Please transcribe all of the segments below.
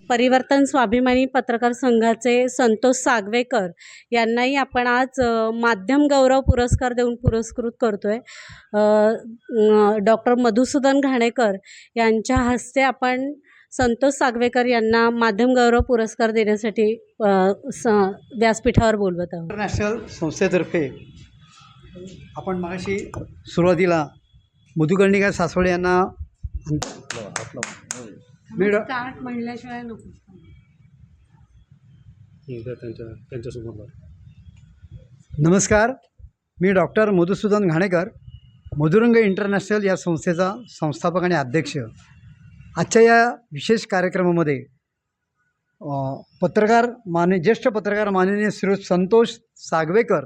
परिवर्तन स्वाभिमानी पत्रकार संघाचे संतोष सागवेकर यांनाही आपण आज माध्यम गौरव पुरस्कार देऊन पुरस्कृत करतोय। डॉक्टर मधुसूदन घाणेकर यांच्या हस्ते आपण संतोष सागवेकर यांना माध्यम गौरव पुरस्कार देण्यासाठी व्यासपीठावर बोलवत आहोत। इंटरनॅशनल संस्थेतर्फे आपण मागाशी सुरुवातीला मधुकर्णिका सासवडे यांना म्हणल्याशिवाय नको नमस्कार, मी डॉक्टर मधुसूदन घाणेकर, मधुरंग इंटरनॅशनल या संस्थेचा संस्थापक आणि अध्यक्ष। आजच्या या विशेष कार्यक्रमामध्ये ज्येष्ठ पत्रकार माननीय श्री संतोष सागवेकर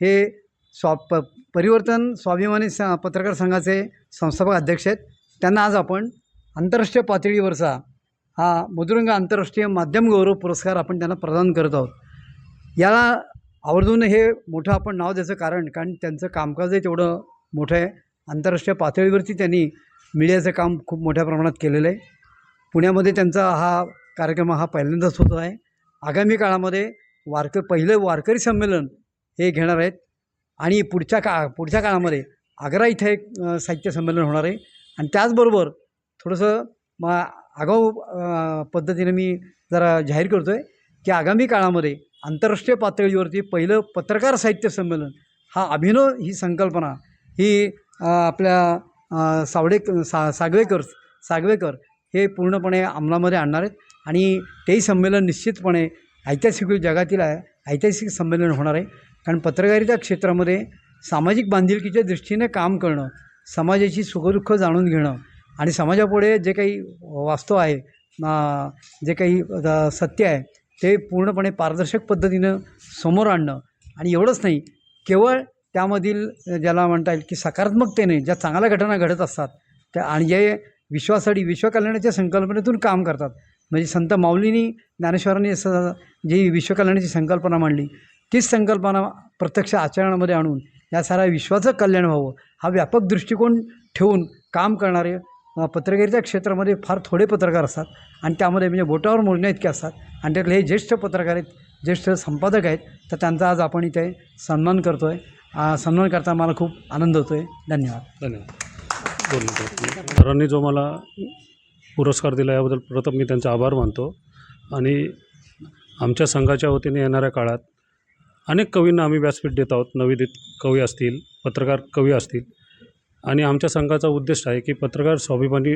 हे परिवर्तन स्वाभिमानी पत्रकार संघाचे संस्थापक अध्यक्ष आहेत। त्यांना आज आपण आंतरराष्ट्रीय पातळीवरचा हा मधुरंग आंतरराष्ट्रीय माध्यम गौरव पुरस्कार आपण त्यांना प्रदान करत आहोत। याला आवर्जून हे मोठं आपण नाव द्यायचं कारण त्यांचं कामकाजही तेवढं मोठं आहे। आंतरराष्ट्रीय पातळीवरती त्यांनी मीडियाचं काम खूप मोठ्या प्रमाणात केलेलं आहे। पुण्यामध्ये त्यांचा हा कार्यक्रम हा पहिल्यांदाच होत आहे। आगामी काळामध्ये पहिलं वारकरी संमेलन हे घेणार आहेत आणि पुढच्या काळामध्ये आग्रा इथे एक साहित्य संमेलन होणार आहे। आणि त्याचबरोबर थोडंसं आगाऊ पद्धतीने मी जरा जाहीर करतो आहे की आगामी काळामध्ये आंतरराष्ट्रीय पातळीवरती पहिलं पत्रकार साहित्य संमेलन हा अभिनव ही संकल्पना ही आपल्या सागवेकर हे पूर्णपणे अंमलामध्ये आणणार आहेत आणि तेही संमेलन निश्चितपणे जगातील ऐतिहासिक संमेलन होणार आहे। कारण पत्रकारिता क्षेत्रामध्ये सामाजिक बांधिलकीच्या दृष्टीने काम करणं, समाजाची सुखदुःख जाणून घेणं आणि समाजापुढे जे काही वास्तव आहे, जे काही सत्य आहे ते पूर्णपणे पारदर्शक पद्धतीनं समोर आणणं आणि एवढंच नाही, केवळ त्यामधील ज्याला म्हणता येईल की सकारात्मकतेने ज्या चांगल्या घटना घडत असतात त्या आणि जे विश्वकल्याणाच्या संकल्पनेतून काम करतात, म्हणजे संत माऊलींनी ज्ञानेश्वरांनी असं जी विश्वकल्याणाची संकल्पना मांडली तीच संकल्पना प्रत्यक्ष आचरणामध्ये आणून या साऱ्या विश्वाचं कल्याण व्हावं हा व्यापक दृष्टिकोन ठेवून काम करणारे पत्रकारिता क्षेत्रामध्ये फार थोडे पत्रकार असतात आणि त्यामध्ये म्हणजे बोटावर मोजण्या इतके असतात आणि त्यातले हे ज्येष्ठ पत्रकार आहेत, ज्येष्ठ संपादक आहेत, तर त्यांचा आज आपण इथे सन्मान करतो आहे। सन्मान करता मला खूप आनंद होतो आहे। धन्यवाद। सरांनी जो मला पुरस्कार दिला याबद्दल प्रथम मी त्यांचा आभार मानतो आणि आमच्या संघाच्या वतीने येणाऱ्या काळात अनेक कवींना आम्ही व्यासपीठ देत आहोत। नवोदित कवी असतील, पत्रकार कवी असतील आणि आमच्या संघाचा उद्देश आहे की पत्रकार स्वाभिमानी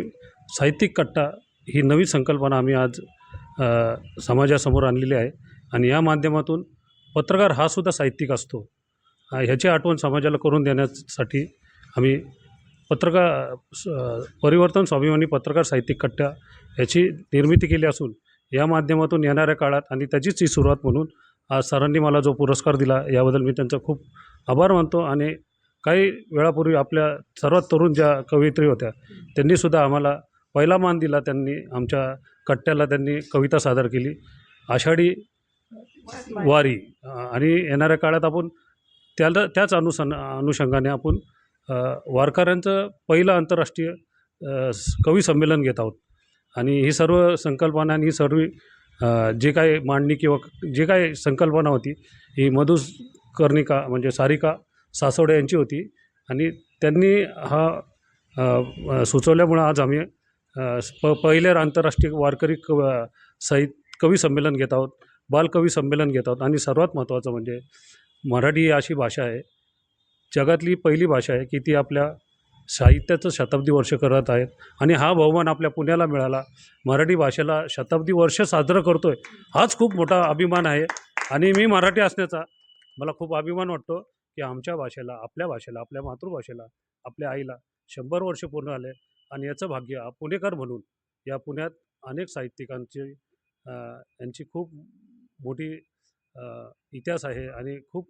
साहित्यिक कट्टा ही नवी संकल्पना आम्ही आज समाजासमोर आणलेली आहे आणि या माध्यमातून पत्रकार हा सुद्धा साहित्यिक असतो ह्याची आठवण समाजाला करून देण्यासाठी आम्ही परिवर्तन स्वाभिमानी पत्रकार साहित्यिक कट्टा याची निर्मिती केली असून या माध्यमातून येणाऱ्या काळात आणि त्याचीच ही सुरुवात म्हणून आज सरांनी मला जो पुरस्कार दिला याबद्दल मी त्यांचा खूप आभार मानतो। आणि काही वेळापूर्वी आपल्या सर्वात तरुण ज्या कवयित्री होत्या त्यांनीसुद्धा आम्हाला पहिला मान दिला। त्यांनी आमच्या कट्ट्याला त्यांनी कविता सादर केली, आषाढी वारी, आणि येणाऱ्या काळात आपण त्याच अनुषंगाने आपण वारकऱ्यांचं पहिलं आंतरराष्ट्रीय कवी संमेलन घेत आहोत। आणि ही सर्व संकल्पना आणि ही सर्व जे काही मांडणी किंवा जे काही संकल्पना होती ही मधुकर्णिका म्हणजे सारिका सासवडे यांची होती आणि त्यांनी हा सुचवल्यामुळं आज आम्ही पहिले आंतरराष्ट्रीय वारकरी कवी संमेलन घेत आहोत, बालकवी संमेलन घेत आहोत। आणि सर्वात महत्त्वाचं म्हणजे मराठी ही अशी भाषा आहे, जगातली पहिली भाषा आहे की ती आपल्या साहित्याचं शताब्दी वर्ष करत आहेत आणि हा बहुमान आपल्या पुण्याला मिळाला। मराठी भाषेला शताब्दी वर्ष साजरं करतो आहे हाच खूप मोठा अभिमान आहे आणि मी मराठी असण्याचा मला खूप अभिमान वाटतो की आमच्या भाषेला, आपल्या मातृभाषेला, आपल्या आईला 100 वर्ष पूर्ण आले आणि याचं भाग्य पुणेकर म्हणून या पुण्यात अनेक साहित्यिकांची यांची खूप मोठी इतिहास आहे आणि खूप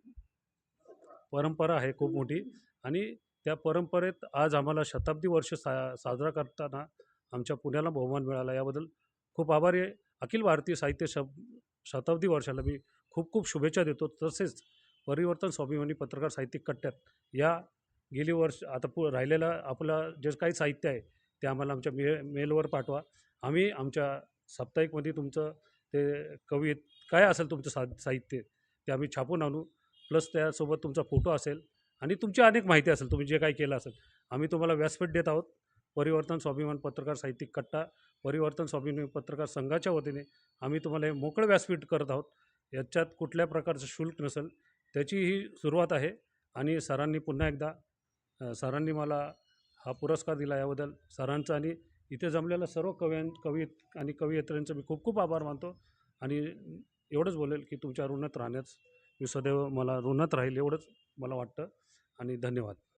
परंपरा आहे खूप मोठी आणि त्या परंपरेत आज आम्हाला शताब्दी वर्ष साजरा करताना आमच्या पुण्याला बहुमान मिळाला याबद्दल खूप आभारी आहे। अखिल भारतीय साहित्य शताब्दी वर्षाला मी खूप खूप शुभेच्छा देतो। तसेच परिवर्तन स्वाभिमानी पत्रकार साहित्यिक कट्ट्यात या गेली वर्ष आता राहिलेलं आपलं जे काही साहित्य आहे ते आम्हाला आमच्या मेलवर पाठवा। आम्ही आमच्या साप्ताहिकमध्ये तुमचं ते कवी काय असेल तुमचं साहित्य ते आम्ही छापून आणू. प्लस त्यासोबत तुमचा फोटो असेल आणि तुमची अनेक माहिती असेल, तुम्ही जे काही केलं असेल. आम्ही तुम्हाला व्यासपीठ देत आहोत. परिवर्तन स्वाभिमान पत्रकार साहित्यिक कट्टा, परिवर्तन स्वाभिमान पत्रकार संघाच्या वतीने आम्ही तुम्हाला हे मोकळं व्यासपीठ करत आहोत. याच्यात कुठल्या प्रकारचं शुल्क नसेल. त्याची ही सुरुवात आहे आणि सरांनी पुन्हा एकदा सरांनी मला हा पुरस्कार दिला याबद्दल सरांचं आणि इथे जमलेल्या सर्व कवी आणि कवयित्रींचं मी खूप खूप आभार मानतो आणि एवढंच बोलेल की तुमच्या ऋणात राहण्यास मी सदैव मला ऋणात राहील एवढंच मला वाटतं आणि धन्यवाद.